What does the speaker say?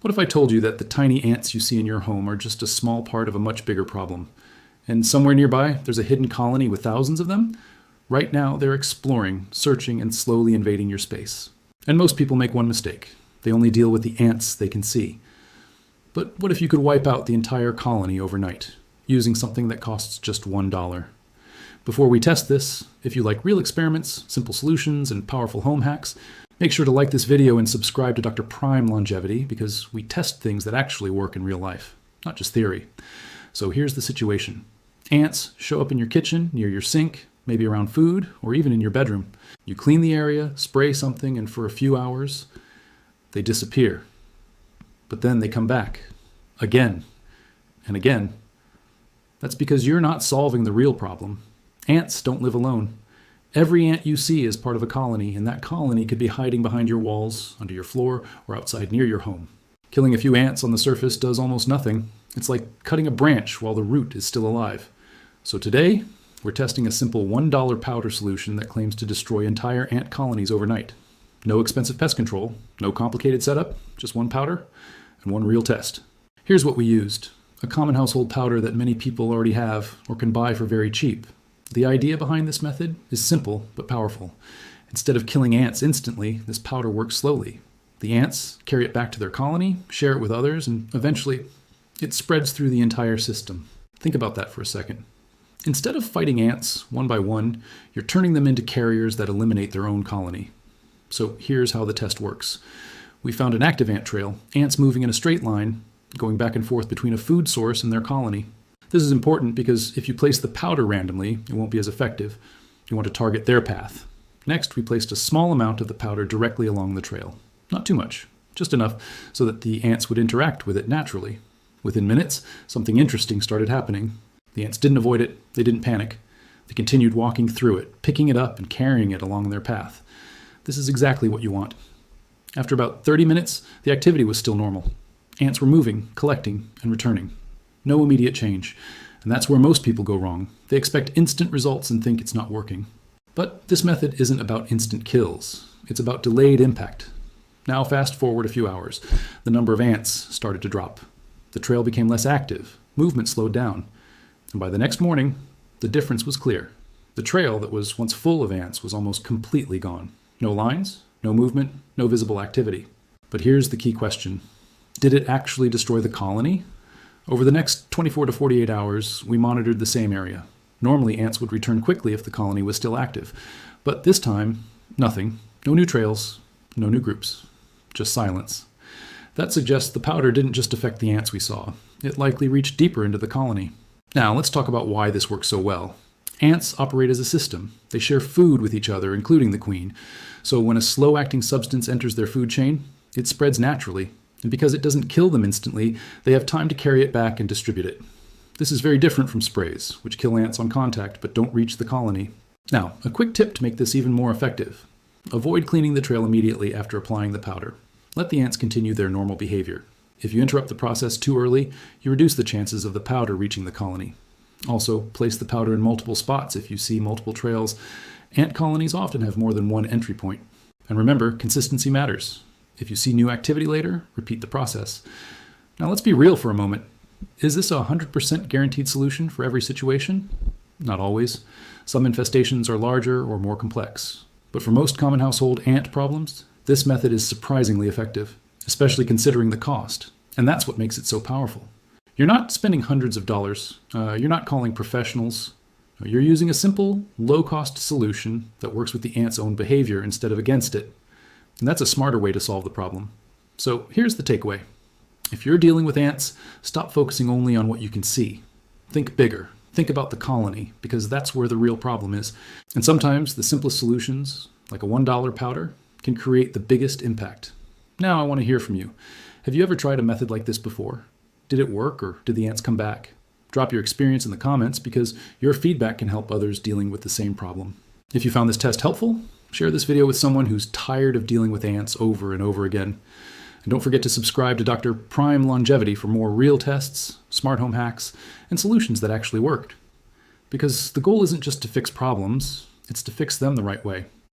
What if I told you that the tiny ants you see in your home are just a small part of a much bigger problem? And somewhere nearby, there's a hidden colony with thousands of them? Right now, they're exploring, searching, and slowly invading your space. And most people make one mistake. They only deal with the ants they can see. But what if you could wipe out the entire colony overnight, using something that costs just $1? Before we test this, if you like real experiments, simple solutions, and powerful home hacks, make sure to like this video and subscribe to Dr. Prime Longevity, because we test things that actually work in real life, not just theory. So here's the situation. Ants show up in your kitchen, near your sink, maybe around food, or even in your bedroom. You clean the area, spray something, and for a few hours, they disappear. But then they come back, again and again. That's because you're not solving the real problem. Ants don't live alone. Every ant you see is part of a colony, and that colony could be hiding behind your walls, under your floor, or outside near your home. Killing a few ants on the surface does almost nothing. It's like cutting a branch while the root is still alive. So today, we're testing a simple $1 powder solution that claims to destroy entire ant colonies overnight. No expensive pest control, no complicated setup, just one powder and one real test. Here's what we used. A common household powder that many people already have or can buy for very cheap. The idea behind this method is simple but powerful. Instead of killing ants instantly, this powder works slowly. The ants carry it back to their colony, share it with others, and eventually it spreads through the entire system. Think about that for a second. Instead of fighting ants one by one, you're turning them into carriers that eliminate their own colony. So here's how the test works. We found an active ant trail, ants moving in a straight line, going back and forth between a food source and their colony. This is important because if you place the powder randomly, it won't be as effective. You want to target their path. Next, we placed a small amount of the powder directly along the trail. Not too much, just enough so that the ants would interact with it naturally. Within minutes, something interesting started happening. The ants didn't avoid it, they didn't panic. They continued walking through it, picking it up and carrying it along their path. This is exactly what you want. After about 30 minutes, the activity was still normal. Ants were moving, collecting, and returning. No immediate change. And that's where most people go wrong. They expect instant results and think it's not working. But this method isn't about instant kills. It's about delayed impact. Now fast forward a few hours. The number of ants started to drop. The trail became less active. Movement slowed down. And by the next morning, the difference was clear. The trail that was once full of ants was almost completely gone. No lines, no movement, no visible activity. But here's the key question. Did it actually destroy the colony? Over the next 24 to 48 hours, we monitored the same area. Normally, ants would return quickly if the colony was still active. But this time, nothing. No new trails, no new groups. Just silence. That suggests the powder didn't just affect the ants we saw. It likely reached deeper into the colony. Now, let's talk about why this works so well. Ants operate as a system. They share food with each other, including the queen. So when a slow-acting substance enters their food chain, it spreads naturally. And because it doesn't kill them instantly, they have time to carry it back and distribute it. This is very different from sprays, which kill ants on contact but don't reach the colony. Now, a quick tip to make this even more effective. Avoid cleaning the trail immediately after applying the powder. Let the ants continue their normal behavior. If you interrupt the process too early, you reduce the chances of the powder reaching the colony. Also, place the powder in multiple spots if you see multiple trails. Ant colonies often have more than one entry point. And remember, consistency matters. If you see new activity later, repeat the process. Now let's be real for a moment. Is this a 100% guaranteed solution for every situation? Not always. Some infestations are larger or more complex. But for most common household ant problems, this method is surprisingly effective, especially considering the cost. And that's what makes it so powerful. You're not spending hundreds of dollars. You're not calling professionals. You're using a simple, low-cost solution that works with the ant's own behavior instead of against it. And that's a smarter way to solve the problem. So here's the takeaway. If you're dealing with ants, stop focusing only on what you can see. Think bigger. Think about the colony, because that's where the real problem is. And sometimes the simplest solutions, like a $1 powder, can create the biggest impact. Now I want to hear from you. Have you ever tried a method like this before? Did it work, or did the ants come back? Drop your experience in the comments, because your feedback can help others dealing with the same problem. If you found this test helpful, share this video with someone who's tired of dealing with ants over and over again. And don't forget to subscribe to Dr. Prime Longevity for more real tests, smart home hacks, and solutions that actually worked. Because the goal isn't just to fix problems, it's to fix them the right way.